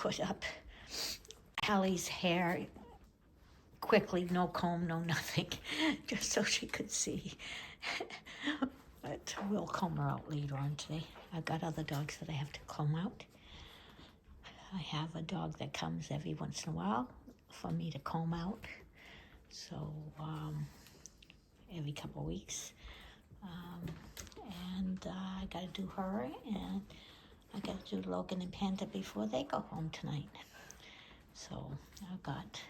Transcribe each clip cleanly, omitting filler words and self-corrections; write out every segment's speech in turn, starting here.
put up Allie's hair quickly, no comb, no nothing, just so she could see. But we'll comb her out later on today. I've got other dogs that I have to comb out. I have a dog that comes every once in a while for me to comb out. So every couple of weeks. And I got to do her, and I got to do Logan and Panda before they go home tonight. So I've got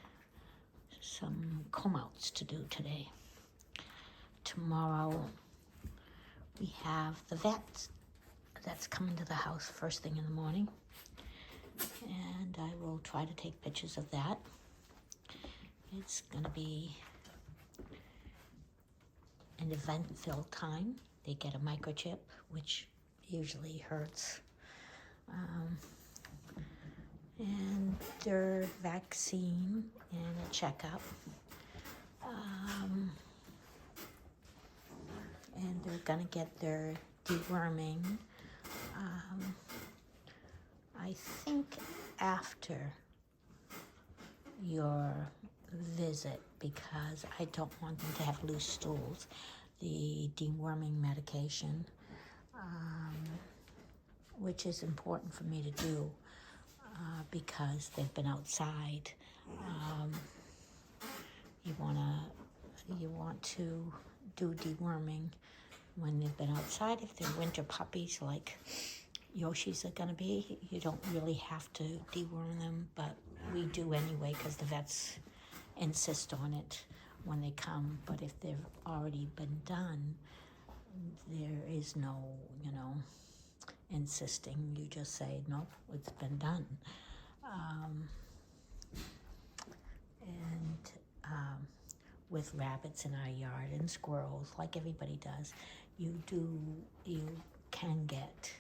some comb outs to do today. Tomorrow we have the vet that's coming to the house first thing in the morning, and I will try to take pictures of that. It's going to be an event-filled time. They get a microchip, which usually hurts, and their vaccine and a checkup, and they're gonna get their deworming, I think after your visit, because I don't want them to have loose stools. The deworming medication, which is important for me to do because they've been outside. You want to do deworming when they've been outside. If they're winter puppies like Yoshi's are gonna be, you don't really have to deworm them, but we do anyway because the vets insist on it when they come. But if they've already been done, there is no, insisting. You just say, no, it's been done. With rabbits in our yard and squirrels, like everybody does, you can get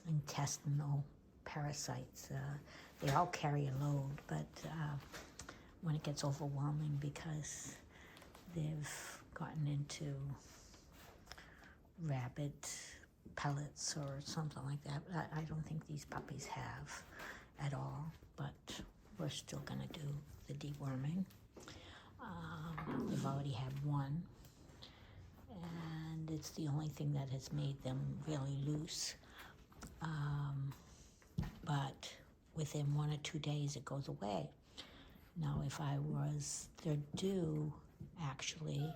intestinal parasites. They all carry a load, but when it gets overwhelming because they've gotten into rabbit pellets or something like that. I don't think these puppies have at all, but we're still gonna do the deworming. We've already had one, and it's the only thing that has made them really loose. But within 1 or 2 days, it goes away. Now, if they're due actually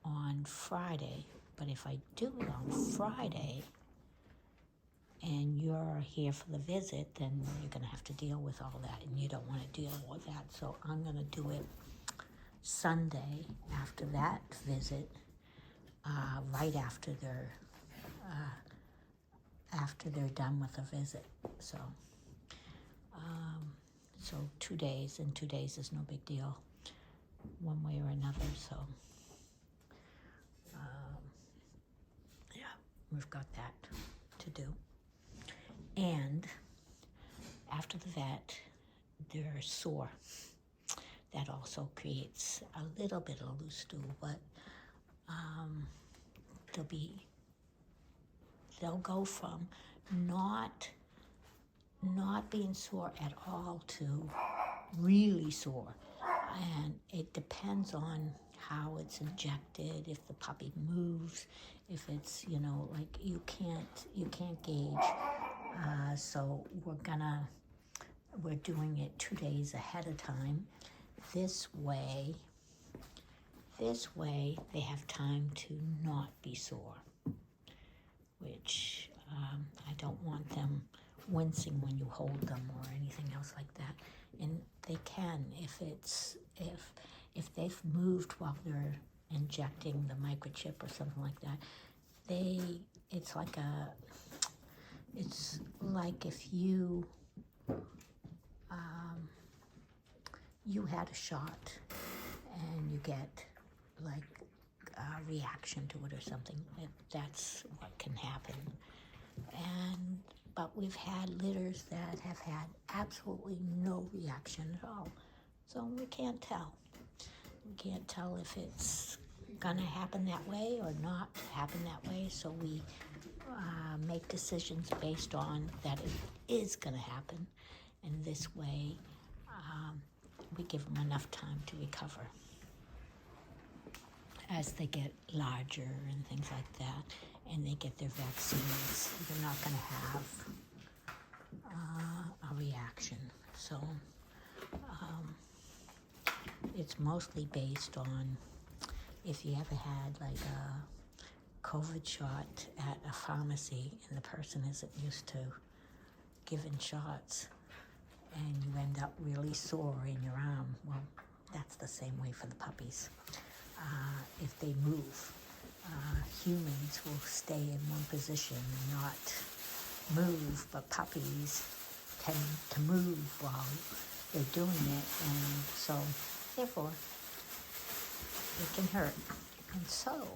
on Friday, but if I do it on Friday and you're here for the visit, then you're gonna have to deal with all that, and you don't wanna deal with that. So I'm gonna do it Sunday after that visit, right after they're done with the visit. So 2 days, and 2 days is no big deal, one way or another. So yeah, we've got that to do. And after the vet, they're sore. That also creates a little bit of loose stool, but they'll go from not being sore at all to really sore. And it depends on how it's injected, if the puppy moves, if it's, like you can't gauge. So we're doing it 2 days ahead of time. This way they have time to not be sore, which I don't want them wincing when you hold them or anything else like that. And they can, if they've moved while they're injecting the microchip or something like that, it's like if you had a shot and you get like a reaction to it or something. That's what can happen. But we've had litters that have had absolutely no reaction at all. So we can't tell. We can't tell if it's gonna happen that way or not happen that way. So we make decisions based on that is going to happen. And this way, we give them enough time to recover. As they get larger and things like that, and they get their vaccines, they're not going to have a reaction. So it's mostly based on if you ever had like a COVID shot at a pharmacy and the person isn't used to giving shots and you end up really sore in your arm. Well, that's the same way for the puppies. If they move, humans will stay in one position and not move, but puppies tend to move while they're doing it, and so therefore it can hurt. And so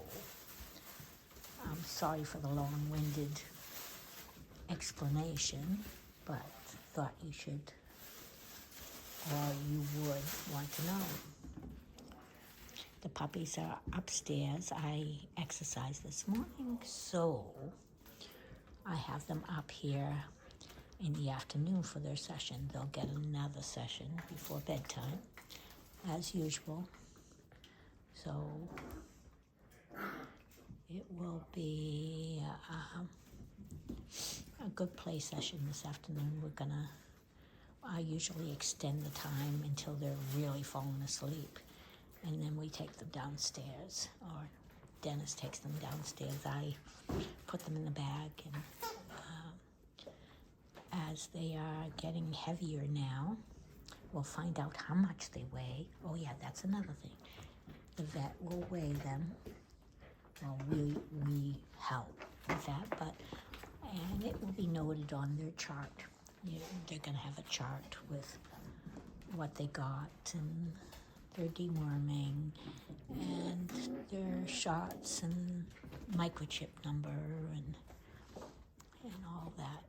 I'm sorry for the long-winded explanation, but thought you should, or you would want to know. The puppies are upstairs. I exercised this morning, so I have them up here in the afternoon for their session. They'll get another session before bedtime, as usual. So it will be a good play session this afternoon. I usually extend the time until they're really falling asleep, and then we take them downstairs, or Dennis takes them downstairs. I put them in the bag, and as they are getting heavier now, we'll find out how much they weigh. Oh yeah, that's another thing. The vet will weigh them. Well, we help with that, and it will be noted on their chart. They're going to have a chart with what they got and their deworming and their shots and microchip number and all that.